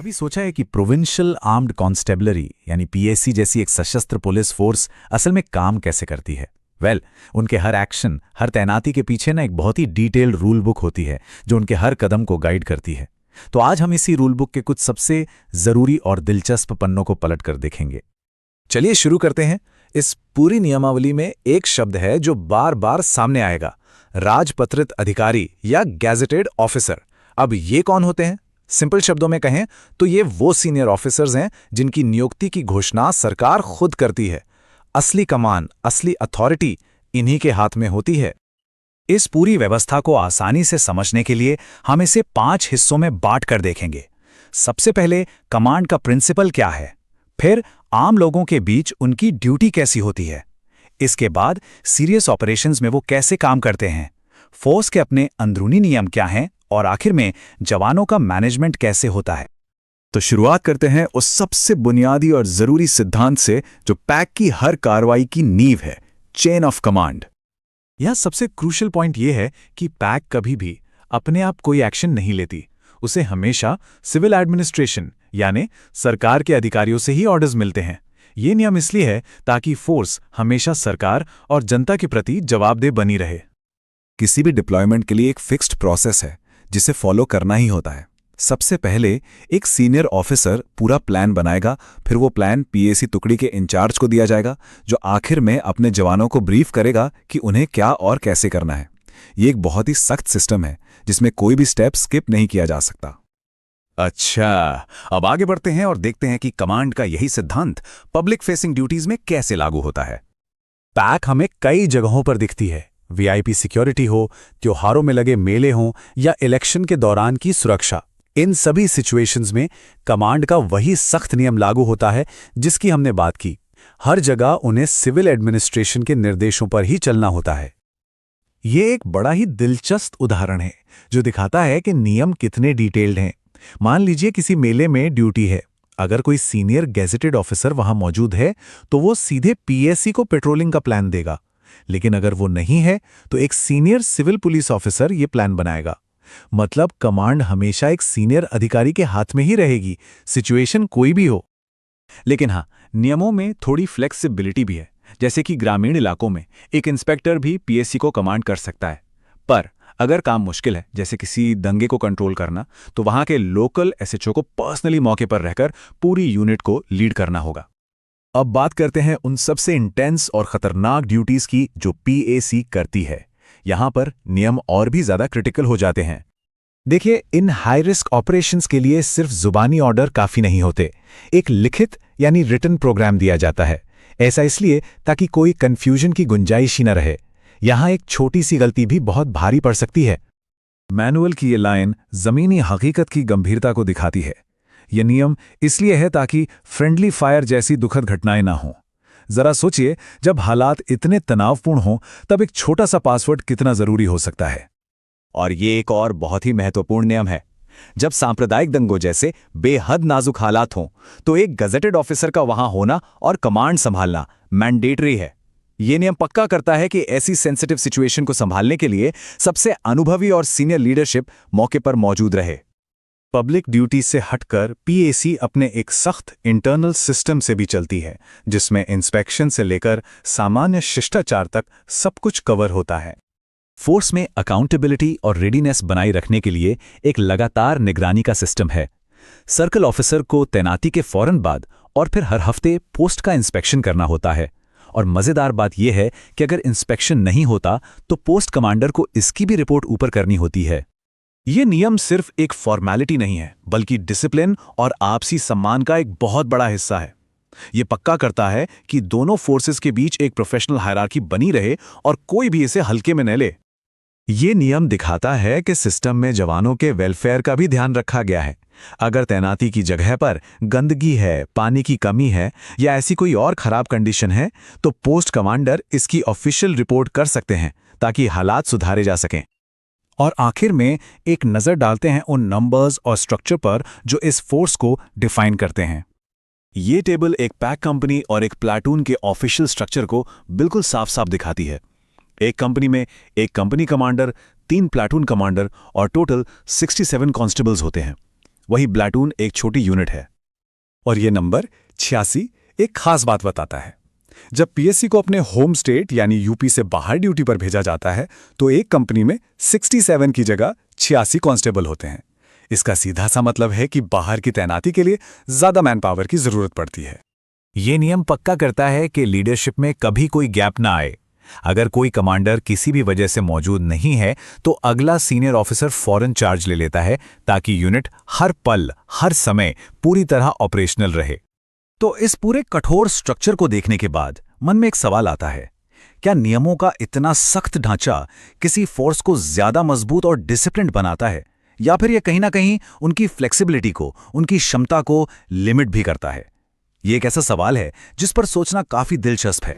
कभी सोचा है कि प्रोविंशियल आर्म्ड कॉन्स्टेबलरी यानी पीएसी जैसी एक सशस्त्र पुलिस फोर्स असल में काम कैसे करती है? उनके हर एक्शन, हर तैनाती के पीछे ना एक बहुत ही डिटेल्ड रूल बुक होती है जो उनके हर कदम को गाइड करती है। तो आज हम इसी रूल बुक के कुछ सबसे जरूरी और दिलचस्प पन्नों को पलट कर देखेंगे। चलिए शुरू करते हैं। इस पूरी नियमावली में एक शब्द है जो बार बार सामने आएगा, राजपत्रित अधिकारी या गैजेटेड ऑफिसर। अब ये कौन होते हैं? सिंपल शब्दों में कहें तो ये वो सीनियर ऑफिसर्स हैं जिनकी नियुक्ति की घोषणा सरकार खुद करती है। असली कमान, असली अथॉरिटी इन्हीं के हाथ में होती है। इस पूरी व्यवस्था को आसानी से समझने के लिए हम इसे 5 हिस्सों में बांट कर देखेंगे। सबसे पहले कमांड का प्रिंसिपल क्या है, फिर आम लोगों के बीच उनकी ड्यूटी कैसी होती है, इसके बाद सीरियस ऑपरेशंस में वो कैसे काम करते हैं, फोर्स के अपने अंदरूनी नियम क्या हैं, और आखिर में जवानों का मैनेजमेंट कैसे होता है। तो शुरुआत करते हैं उस सबसे बुनियादी और जरूरी सिद्धांत से जो पैक की हर कार्रवाई की नींव है, चेन ऑफ कमांड। यह सबसे क्रूशियल पॉइंट यह है कि पैक कभी भी अपने आप कोई एक्शन नहीं लेती। उसे हमेशा सिविल एडमिनिस्ट्रेशन यानी सरकार के अधिकारियों से ही ऑर्डर्स मिलते हैं। ये नियम इसलिए है ताकि फोर्स हमेशा सरकार और जनता के प्रति जवाबदेह बनी रहे। किसी भी डिप्लॉयमेंट के लिए एक फिक्स्ड प्रोसेस है जिसे फॉलो करना ही होता है। सबसे पहले एक सीनियर ऑफिसर पूरा प्लान बनाएगा, फिर वो प्लान पीएसी टुकड़ी के इंचार्ज को दिया जाएगा जो आखिर में अपने जवानों को ब्रीफ करेगा कि उन्हें क्या और कैसे करना है। ये एक बहुत ही सख्त सिस्टम है जिसमें कोई भी स्टेप स्किप नहीं किया जा सकता। अच्छा, अब आगे बढ़ते हैं और देखते हैं कि कमांड का यही सिद्धांत पब्लिक फेसिंग ड्यूटीज में कैसे लागू होता है। पैक हमें कई जगहों पर दिखती है। वीआईपी सिक्योरिटी हो, त्योहारों में लगे मेले हों या इलेक्शन के दौरान की सुरक्षा, इन सभी सिचुएशंस में कमांड का वही सख्त नियम लागू होता है जिसकी हमने बात की। हर जगह उन्हें सिविल एडमिनिस्ट्रेशन के निर्देशों पर ही चलना होता है। ये एक बड़ा ही दिलचस्प उदाहरण है जो दिखाता है कि नियम कितने डिटेल्ड हैं। मान लीजिए किसी मेले में ड्यूटी है। अगर कोई सीनियर गैजेटेड ऑफिसर वहां मौजूद है तो वो सीधे पीएससी को पेट्रोलिंग का प्लान देगा, लेकिन अगर वो नहीं है तो एक सीनियर सिविल पुलिस ऑफिसर ये प्लान बनाएगा। मतलब कमांड हमेशा एक सीनियर अधिकारी के हाथ में ही रहेगी, सिचुएशन कोई भी हो। लेकिन हाँ, नियमों में थोड़ी फ्लेक्सिबिलिटी भी है। जैसे कि ग्रामीण इलाकों में एक इंस्पेक्टर भी पीएससी को कमांड कर सकता है, पर अगर काम मुश्किल है जैसे किसी दंगे को कंट्रोल करना, तो वहां के लोकल एसएचओ को पर्सनली मौके पर रहकर पूरी यूनिट को लीड करना होगा। अब बात करते हैं उन सबसे इंटेंस और खतरनाक ड्यूटीज की जो पीएसी करती है। यहां पर नियम और भी ज्यादा क्रिटिकल हो जाते हैं। देखिए, इन हाई रिस्क ऑपरेशंस के लिए सिर्फ जुबानी ऑर्डर काफी नहीं होते, एक लिखित यानी रिटन प्रोग्राम दिया जाता है। ऐसा इसलिए ताकि कोई कंफ्यूजन की गुंजाइश ही न रहे। यहां एक छोटी सी गलती भी बहुत भारी पड़ सकती है। मैनुअल की ये लाइन जमीनी हकीकत की गंभीरता को दिखाती है। यह नियम इसलिए है ताकि फ्रेंडली फायर जैसी दुखद घटनाएं ना हों। जरा सोचिए, जब हालात इतने तनावपूर्ण हों तब एक छोटा सा पासवर्ड कितना जरूरी हो सकता है। और ये एक और बहुत ही महत्वपूर्ण नियम है। जब सांप्रदायिक दंगों जैसे बेहद नाजुक हालात हों तो एक गजेटेड ऑफिसर का वहां होना और कमांड संभालना मैंडेटरी है। ये नियम पक्का करता है कि ऐसी सेंसिटिव सिचुएशन को संभालने के लिए सबसे अनुभवी और सीनियर लीडरशिप मौके पर मौजूद रहे। पब्लिक ड्यूटी से हटकर पीएसी अपने एक सख्त इंटरनल सिस्टम से भी चलती है जिसमें इंस्पेक्शन से लेकर सामान्य शिष्टाचार तक सब कुछ कवर होता है। फोर्स में अकाउंटेबिलिटी और रेडीनेस बनाए रखने के लिए एक लगातार निगरानी का सिस्टम है। सर्कल ऑफिसर को तैनाती के फौरन बाद और फिर हर हफ्ते पोस्ट का इंस्पेक्शन करना होता है। और मजेदार बात यह है कि अगर इंस्पेक्शन नहीं होता तो पोस्ट कमांडर को इसकी भी रिपोर्ट ऊपर करनी होती है। ये नियम सिर्फ एक फॉर्मेलिटी नहीं है, बल्कि डिसिप्लिन और आपसी सम्मान का एक बहुत बड़ा हिस्सा है। ये पक्का करता है कि दोनों फोर्सेस के बीच एक प्रोफेशनल हायरार्की बनी रहे और कोई भी इसे हल्के में न ले। ये नियम दिखाता है कि सिस्टम में जवानों के वेलफेयर का भी ध्यान रखा गया है। अगर तैनाती की जगह पर गंदगी है, पानी की कमी है या ऐसी कोई और खराब कंडीशन है तो पोस्ट कमांडर इसकी ऑफिशियल रिपोर्ट कर सकते हैं ताकि हालात सुधारे जा सकें। और आखिर में एक नज़र डालते हैं उन नंबर्स और स्ट्रक्चर पर जो इस फोर्स को डिफाइन करते हैं। ये टेबल एक पैक कंपनी और एक प्लाटून के ऑफिशियल स्ट्रक्चर को बिल्कुल साफ साफ दिखाती है। एक कंपनी में एक कंपनी कमांडर, 3 प्लाटून कमांडर और टोटल 67 कांस्टेबल्स होते हैं। वही प्लाटून एक छोटी यूनिट है। और ये नंबर 86 एक खास बात बताता है। जब पीएससी को अपने होम स्टेट यानी यूपी से बाहर ड्यूटी पर भेजा जाता है तो एक कंपनी में 67 की जगह 86 कांस्टेबल होते हैं। इसका सीधा सा मतलब है कि बाहर की तैनाती के लिए ज्यादा मैन पावर की जरूरत पड़ती है। ये नियम पक्का करता है कि लीडरशिप में कभी कोई गैप ना आए। अगर कोई कमांडर किसी भी वजह से मौजूद नहीं है तो अगला सीनियर ऑफिसर फौरन चार्ज ले लेता है ताकि यूनिट हर पल हर समय पूरी तरह ऑपरेशनल रहे। तो इस पूरे कठोर स्ट्रक्चर को देखने के बाद मन में एक सवाल आता है, क्या नियमों का इतना सख्त ढांचा किसी फोर्स को ज्यादा मजबूत और डिसिप्लिन्ड बनाता है, या फिर यह कहीं ना कहीं उनकी फ्लेक्सिबिलिटी को, उनकी क्षमता को लिमिट भी करता है? ये एक ऐसा सवाल है जिस पर सोचना काफी दिलचस्प है।